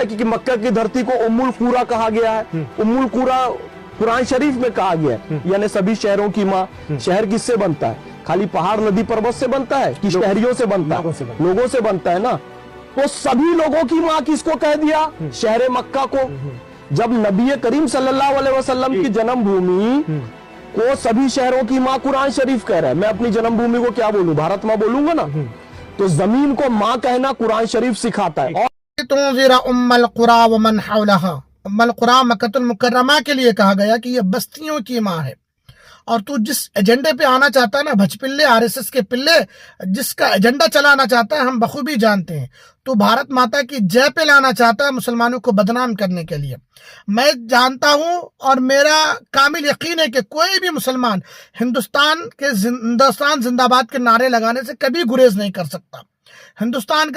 है कि मक्का की धरती को उम्मुल कुरा कहा गया है। उम्मुल कुरा कुरान शरीफ में कहा गया है, यानी सभी शहरों की माँ। शहर किससे बनता है? खाली पहाड़ नदी पर्वत से बनता है कि शहरियों से बनता है? लोगों से बनता है ना। तो सभी लोगों की माँ किसको कह दिया? शहर मक्का को। जब नबी करीम सल्लल्लाहु अलैहि वसल्लम की जन्मभूमि को सभी शहरों की माँ कुरान शरीफ कह रहा है, मैं अपनी जन्मभूमि को क्या बोलूं? भारत माँ बोलूंगा ना। तो जमीन को माँ कहना कुरान शरीफ सिखाता है। और तुंज़िरा उम्मल कुरा व मन हौलहा, उम्मल कुरा मक्कतुल मुकर्रमा के लिए कहा गया कि ये बस्तियों की माँ है। और तू जिस एजेंडे पे आना चाहता है ना, भजपिल्ले आरएसएस के पिल्ले, जिसका एजेंडा चलाना चाहता है हम बखूबी जानते हैं। तू भारत माता की जय पे लाना चाहता है मुसलमानों को बदनाम करने के लिए। मैं जानता हूं और मेरा कामिल यकीन है कि कोई भी मुसलमान हिंदुस्तान जिंदाबाद के नारे लगाने से कभी गुरेज नहीं कर सकता। हिंदुस्तान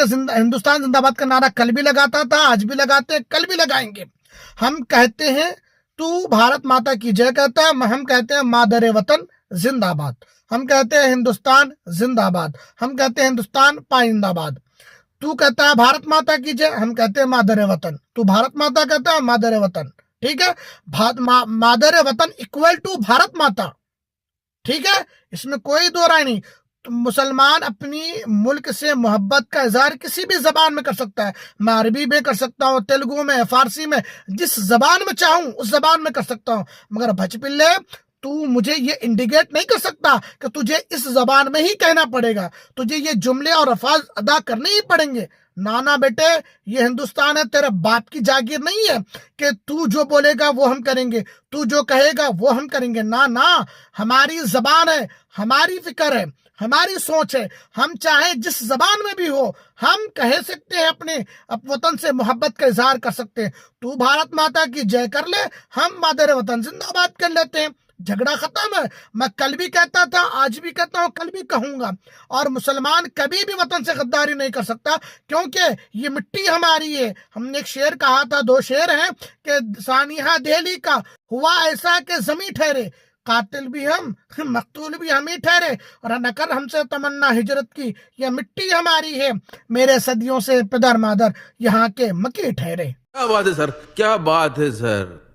जिंदाबाद का नारा कल भी लगाता था, आज भी लगाते हैं, कल भी लगाएंगे। हम कहते हैं तू भारत माता की जय कहता है, हम कहते हैं मादर वतन जिंदाबाद, हम कहते हैं हिंदुस्तान जिंदाबाद, हम कहते हैं हिंदुस्तान पाइंदाबाद। तू कहता है भारत माता की जय, हम कहते हैं मादर वतन। तू भारत माता कहता है, मादर वतन। ठीक है, मादर वतन इक्वल टू भारत माता। ठीक है, इसमें कोई दो राय नहीं। तो मुसलमान अपनी मुल्क से मोहब्बत का इजहार किसी भी जबान में कर सकता है। मैं अरबी में कर सकता हूँ, तेलुगु में, फारसी में, जिस जबान में चाहूं उस जबान में कर सकता हूँ। मगर भचपिल्ले तू मुझे ये इंडिकेट नहीं कर सकता कि तुझे इस जबान में ही कहना पड़ेगा, तुझे ये जुमले और अल्फाज अदा करने ही पड़ेंगे। नाना बेटे, ये हिंदुस्तान है, तेरे बाप की जागीर नहीं है कि तू जो बोलेगा वो हम करेंगे, तू जो कहेगा वो हम करेंगे। ना ना, हमारी जबान है, हमारी फिक्र है, हमारी सोच है। हम चाहे जिस जबान में भी हो हम कह सकते हैं, अपने वतन से मोहब्बत का इजहार कर सकते हैं। तू भारत माता की जय कर ले, हम मादर वतन जिंदाबाद कर लेते हैं। झगड़ा खत्म है। मैं कल भी कहता था, आज भी कहता हूं, कल भी कहूंगा। और मुसलमान कभी भी वतन से गद्दारी नहीं कर सकता, क्योंकि ये मिट्टी हमारी है। हमने एक शेर कहा था, दो शेर हैं कि सानिहा दिल्ली का हुआ ऐसा कि जमी ठहरे, कातिल भी हम, मकतूल भी हम ही ठहरे, और न कर हमसे तमन्ना हिजरत की, यह मिट्टी हमारी है, मेरे सदियों से पिदर मादर यहाँ के मकी ठहरे। क्या बात है सर, क्या बात है सर।